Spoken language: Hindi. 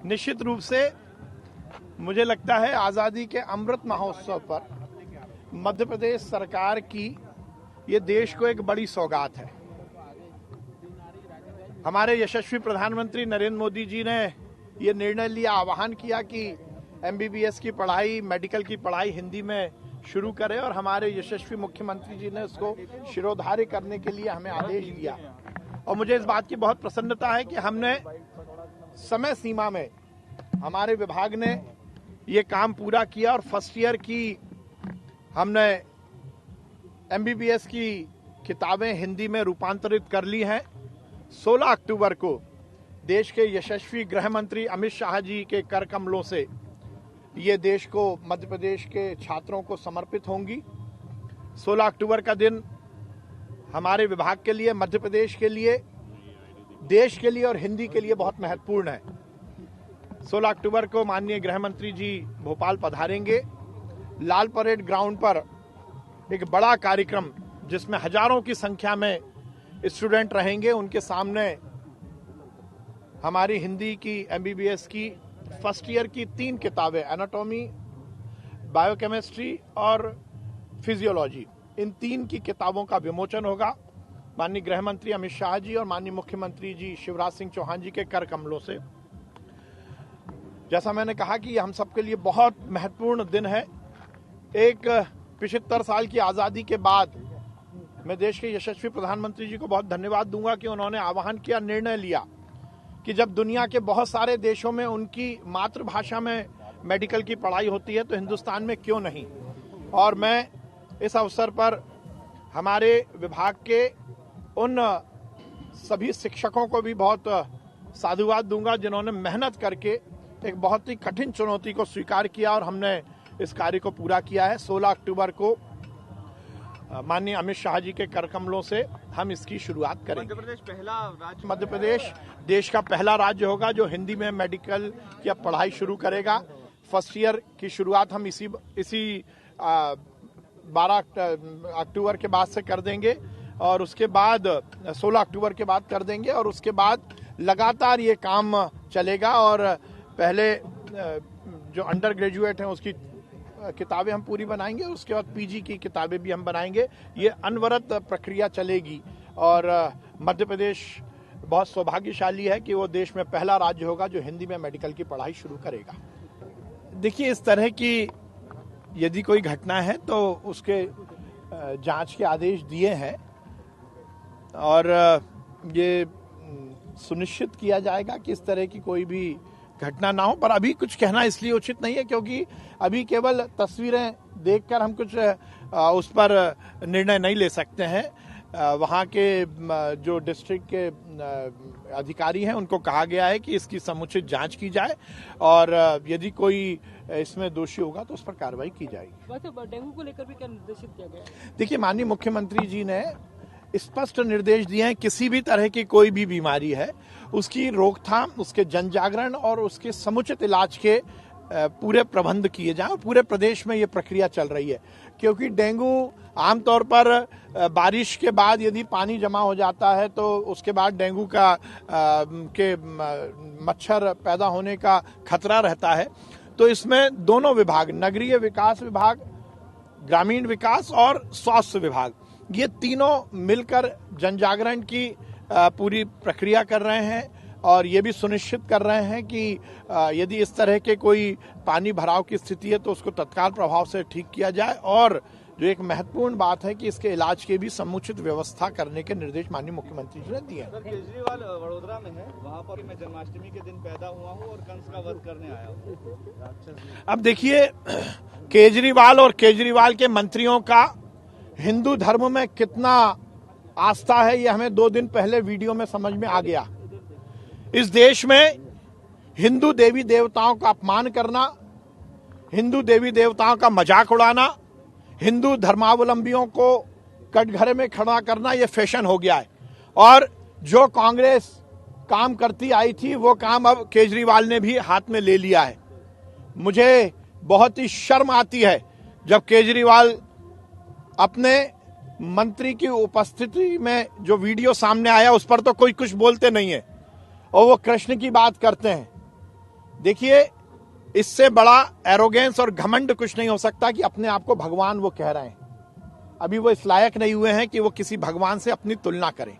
निश्चित रूप से मुझे लगता है आज़ादी के अमृत महोत्सव पर मध्य प्रदेश सरकार की ये देश को एक बड़ी सौगात है। हमारे यशस्वी प्रधानमंत्री नरेंद्र मोदी जी ने ये निर्णय लिया, आह्वान किया कि एमबीबीएस की पढ़ाई, मेडिकल की पढ़ाई हिंदी में शुरू करें और हमारे यशस्वी मुख्यमंत्री जी ने उसको शिरोधार्य करने के लिए हमें आदेश दिया। और मुझे इस बात की बहुत प्रसन्नता है कि हमने समय सीमा में हमारे विभाग ने ये काम पूरा किया और फर्स्ट ईयर की हमने एमबीबीएस की किताबें हिंदी में रूपांतरित कर ली हैं। 16 अक्टूबर को देश के यशस्वी गृह मंत्री अमित शाह जी के कर कमलों से ये देश को, मध्य प्रदेश के छात्रों को समर्पित होंगी। 16 अक्टूबर का दिन हमारे विभाग के लिए, मध्य प्रदेश के लिए, देश के लिए और हिंदी के लिए बहुत महत्वपूर्ण है। 16 अक्टूबर को माननीय गृह मंत्री जी भोपाल पधारेंगे। लाल परेड ग्राउंड पर एक बड़ा कार्यक्रम जिसमें हजारों की संख्या में स्टूडेंट रहेंगे, उनके सामने हमारी हिंदी की एमबीबीएस की फर्स्ट ईयर की 3 किताबें, एनाटॉमी, बायोकेमिस्ट्री और फिजियोलॉजी, इन 3 की किताबों का विमोचन होगा माननीय गृह मंत्री अमित शाह जी और माननीय मुख्यमंत्री जी शिवराज सिंह चौहान जी के कर कमलों से। जैसा मैंने कहा कि हम सबके लिए बहुत महत्वपूर्ण दिन है। एक 75 साल की आज़ादी के बाद मैं देश के यशस्वी प्रधानमंत्री जी को बहुत धन्यवाद दूंगा कि उन्होंने आह्वान किया, निर्णय लिया कि जब दुनिया के बहुत सारे देशों में उनकी मातृभाषा में मेडिकल की पढ़ाई होती है तो हिंदुस्तान में क्यों नहीं। और मैं इस अवसर पर हमारे विभाग के उन सभी शिक्षकों को भी बहुत साधुवाद दूंगा जिन्होंने मेहनत करके एक बहुत ही कठिन चुनौती को स्वीकार किया और हमने इस कार्य को पूरा किया है। 16 अक्टूबर को माननीय अमित शाह जी के कर कमलों से हम इसकी शुरुआत करेंगे। मध्य प्रदेश देश का पहला राज्य होगा जो हिंदी में मेडिकल की पढ़ाई शुरू करेगा। फर्स्ट ईयर की शुरुआत हम इसी 12 अक्टूबर के बाद से कर देंगे और उसके बाद 16 अक्टूबर के बाद कर देंगे और उसके बाद लगातार ये काम चलेगा। और पहले जो अंडर ग्रेजुएट हैं उसकी किताबें हम पूरी बनाएंगे, उसके बाद पीजी की किताबें भी हम बनाएंगे। ये अनवरत प्रक्रिया चलेगी और मध्य प्रदेश बहुत सौभाग्यशाली है कि वो देश में पहला राज्य होगा जो हिंदी में मेडिकल की पढ़ाई शुरू करेगा। देखिए, इस तरह की यदि कोई घटना है तो उसके जांच के आदेश दिए हैं और ये सुनिश्चित किया जाएगा कि इस तरह की कोई भी घटना ना हो। पर अभी कुछ कहना इसलिए उचित नहीं है क्योंकि अभी केवल तस्वीरें देखकर हम कुछ उस पर निर्णय नहीं ले सकते हैं। वहाँ के जो डिस्ट्रिक्ट के अधिकारी हैं उनको कहा गया है कि इसकी समुचित जांच की जाए और यदि कोई इसमें दोषी होगा तो उस पर कार्रवाई की जाएगी। डेंगू को लेकर भी क्या निर्देशित किया गया है? देखिए, माननीय मुख्यमंत्री जी ने स्पष्ट निर्देश दिए हैं, किसी भी तरह की कोई भी बीमारी है उसकी रोकथाम, उसके जन जागरण और उसके समुचित इलाज के पूरे प्रबंध किए जाएं। और पूरे प्रदेश में ये प्रक्रिया चल रही है क्योंकि डेंगू आमतौर पर बारिश के बाद यदि पानी जमा हो जाता है तो उसके बाद डेंगू का के मच्छर पैदा होने का खतरा रहता है। तो इसमें दोनों विभाग, नगरीय विकास विभाग, ग्रामीण विकास और स्वास्थ्य विभाग, ये तीनों मिलकर जन जागरण की पूरी प्रक्रिया कर रहे हैं और ये भी सुनिश्चित कर रहे हैं कि यदि इस तरह के कोई पानी भराव की स्थिति है तो उसको तत्काल प्रभाव से ठीक किया जाए। और जो एक महत्वपूर्ण बात है कि इसके इलाज की भी समुचित व्यवस्था करने के निर्देश माननीय मुख्यमंत्री जी ने दिए हैं। केजरीवाल वडोदरा में है, वहाँ पर मैं जन्माष्टमी के दिन पैदा हुआ हूँ और कंस का वध करने आया हूँ। अब देखिए, केजरीवाल और केजरीवाल के मंत्रियों का हिंदू धर्म में कितना आस्था है ये हमें 2 दिन पहले वीडियो में समझ में आ गया। इस देश में हिंदू देवी देवताओं का अपमान करना, हिंदू देवी देवताओं का मजाक उड़ाना, हिंदू धर्मावलंबियों को कटघरे में खड़ा करना ये फैशन हो गया है। और जो कांग्रेस काम करती आई थी वो काम अब केजरीवाल ने भी हाथ में ले लिया है। मुझे बहुत ही शर्म आती है जब केजरीवाल अपने मंत्री की उपस्थिति में जो वीडियो सामने आया उस पर तो कोई कुछ बोलते नहीं है और वो कृष्ण की बात करते हैं। देखिए, इससे बड़ा एरोगेंस और घमंड कुछ नहीं हो सकता कि अपने आप को भगवान वो कह रहे हैं। अभी वो इस लायक नहीं हुए हैं कि वो किसी भगवान से अपनी तुलना करें।